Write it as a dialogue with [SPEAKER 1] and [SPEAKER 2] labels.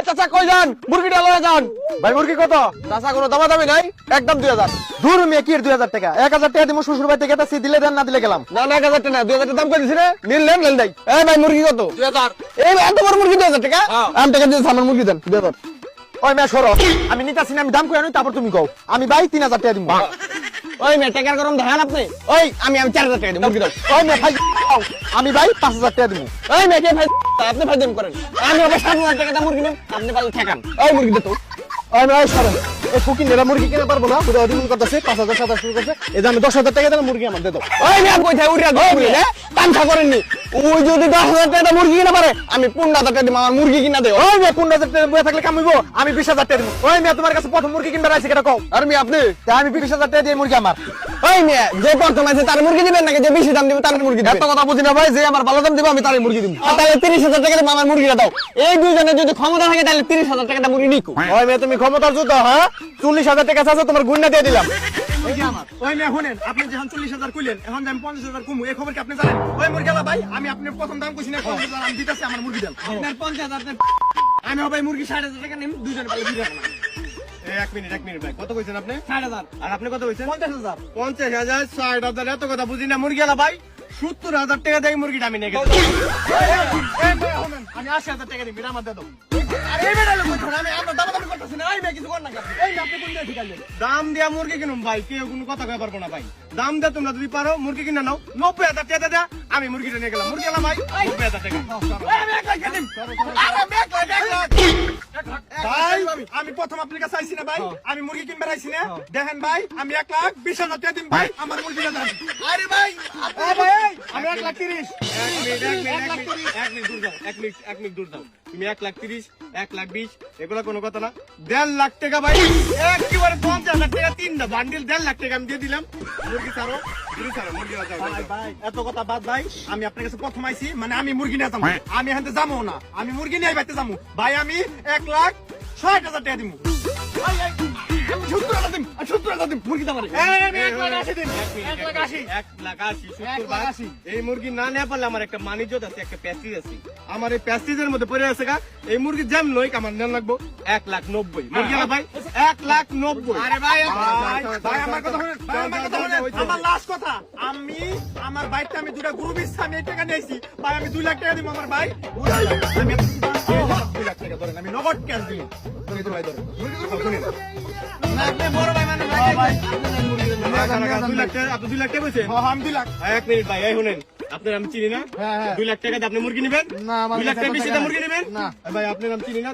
[SPEAKER 1] চাচা কই যান? মুরগিটা লয়ে যান।
[SPEAKER 2] ভাই মুরগি কত?
[SPEAKER 1] চাচা কোনো দামাদামি নাই, একদম 2000।
[SPEAKER 2] দূর মেয়ে কি 2000 টাকা? 1000 টাকা দিব শ্বশুর বাড়ি থেকে গেছি, দিলে দেন না দিলে গেলাম।
[SPEAKER 1] না না 1000 টাকা না, 2000 টাকা দাম করে দিছি রে। নিলেন লেন নাই। এই ভাই মুরগি কত? 2000। এই এত বড় মুরগি 2000 টাকা? আমি টাকা দিয়ে আমার মুরগি দেন 2000।
[SPEAKER 2] ওই মেয়ে সরো, আমি নিতাছি না, আমি দাম কই আনি তারপর তুমি কও। আমি ভাই 3000 টাকা দিব।
[SPEAKER 1] ওই মে টাকার গরম দেখেন আপনি। ওই আমি 4000 টাকা দিই মুরগি দাও।
[SPEAKER 2] ওই মেয়ে ভাই আমি ভাই 5000 টাকা দিব।
[SPEAKER 1] ওই মে কে ভাই আপনি ভাই দেন করেন। আমি আবার 7000 টাকা দাম মুরগি নেব, আপনি পালে ঠেকান। ওই মুরগি দে তো।
[SPEAKER 2] ওই মেয়ে সরো, এই ফুকিন নেরা মুরগি কিনা পারবো না, পুরো অডিট করতেছে 5000 7 শুরু করছে। এই যে আমি 10000 টাকা দিলাম, মুরগি আমার দে দাও।
[SPEAKER 1] ওই মে কই থাকে উড়িয়া গো বুঝলে তামসা করেননি। ওই যদি 10000 টাকা মুরগি কিনা পারে আমি 15000 টাকা দিই আমার মুরগি কিনা দেও।
[SPEAKER 2] ওই মেয়ে 15000 টাকা বয়ে থাকলে কাম হইবো? আমি 20000 টাকা দিব। ওই মেয়ে তোমার কাছে প্রথম মুরগি কিনবার আইছে কেটা কও?
[SPEAKER 1] আর মি আপনি
[SPEAKER 2] তা আমি 20000 টাকা দিয়ে মুরগি আমার।
[SPEAKER 1] ওই মে যে প্রথম আছে তার মুরগি দিবেন নাকি যে বেশি দাম দিবেন তার মুরগি দিবেন? এত কথা বুঝি না ভাই, যে আমার ভালো দাম দিবে আমি তার মুরগি দিব। তাহলে 30000 টাকা দিয়ে আমার মুরগিটা দাও। এই দুইজনে যদি ক্ষমতা থাকে তাহলে 30000 টাকা মুরগি নিকো।
[SPEAKER 2] ওই মেয়ে তুমি ক্ষমতার যুদ্ধ, হ্যাঁ 40000 টাকা আছে তোমার গুণনা দিয়ে দিলাম।
[SPEAKER 3] ওই মেয়ে শুনেন, আপনি যখন 40,000 কইলেন, এখন যে আমি 50,000 কমু, এই খবর কি আপনি জানেন? ওই মুরগিলা ভাই, আমি আপনার প্রথম দাম কইছি না 50,000, আমি দিতেছি আমার মুরগি দেন। আপনার 50,000 আমি ভাই মুরগি 5,500 টাকা নিম, দুইজন পালে বিয়ে রাখলাম। এক মিনিট ভাই, কত কইছেন আপনি? 5,000। আর আপনি কত কইছেন? 50,000। 50,000 60,000 এত কথা বুঝি না। মুরগিলা ভাই 70,000 টাকা দেই মুরগিটা আমি নিয়ে গেলাম। আমি 80,000 টাকা দিই, আমার দিয়ে দাও। আরে এই বেটা লোক আমি আমরা দামাদামি করতেছি না। এই মেয়ে কিছু কর না। এই মেয়ে আপনি কোন দিয়ে ঠিকাইলেন? দাম দিয়া মুরগি কিনুম ভাই, কেউ কোনো কথা কই পারবো না ভাই। দাম দে তোমরা যদি পারো মুরগি কিনে নাও। 90,000 টাকা দেয়া আমি মুরগিটা নিয়ে গেলাম। মুরগি ভাই 90,000 টাকা। আমি 1 লাখ দিম। আরে আমি 1 লাখ ভাই, আমি প্রথম আপনার কাছে আইছি না ভাই, আমি মুরগি কিনবার আইছি না। দেখেন ভাই, আমি 1,20,000 টাকা দিম ভাই, আমার মুরগিটা দেন। আরে ভাই আমি 1,30,000। এক মিনিট দূর যাও। তুমি 1,30,000, 1,20,000 এগুলা কোনো কথা না। 1.5 লাখ টাকা ভাই, একেবারে 50,000 টাকা তিনটা বান্ডিল, 1.5 লাখ টাকা আমি দিয়ে দিলাম। মুরগি ছাড়ো, মুরগি ভাই এত কথা বাদ ভাই, আমি আপনার কাছে প্রথম আইছি, মানে আমি মুরগি নিয়ে যাবো। আমি এখান থেকে যাবো না, আমি মুরগি নিয়ে বাইতে যাবো ভাই। আমি 1,60,000 টাকা দিব। আমি 70,000 দিম, 70,000 দিম মুরগি দাম। 1,80,000 দিন, 1,80,000। এই মুরগি না নেওয়া পারলে আমার একটা মানিজ্যত আছে, একটা প্যাস্টিজ আছে। আমার এই প্যাস্টিজের মধ্যে পড়ে আছে গা, এই মুরগি যেমন লই আমার নেন লাগবো 1,90,000 মুরগি না ভাই, 1,90,000। আরে ভাই ভাই আমার কথা শুনেন, আমার লাস্ট কথা। আমি আমার বাইকটা আমি দুটা গ্রুপ ইচ্ছা আমি এই টাকা নিয়েছি ভাই, আমি 2 লাখ টাকা দিব আমার ভাই। আমি 2 লাখ টাকা ধরেন, আমি নগদ ক্যাশ দিই ভাই। ধরেন আপনি বড় ভাই মানে ভাই 2 লাখ টাকা, আপনি 2 লাখ টাকা বলছেন? হ্যাঁ আমি 2 লাখ। 1 মিনিট ভাই, এই শুনেন, আপনার আমি চিনি না। 2 লাখ টাকা দিয়ে আপনি মুরগি নেবেন? 2 লাখ টাকা বেশি দিয়ে মুরগি নেবেন? ভাই আপনার আমি চিনি না।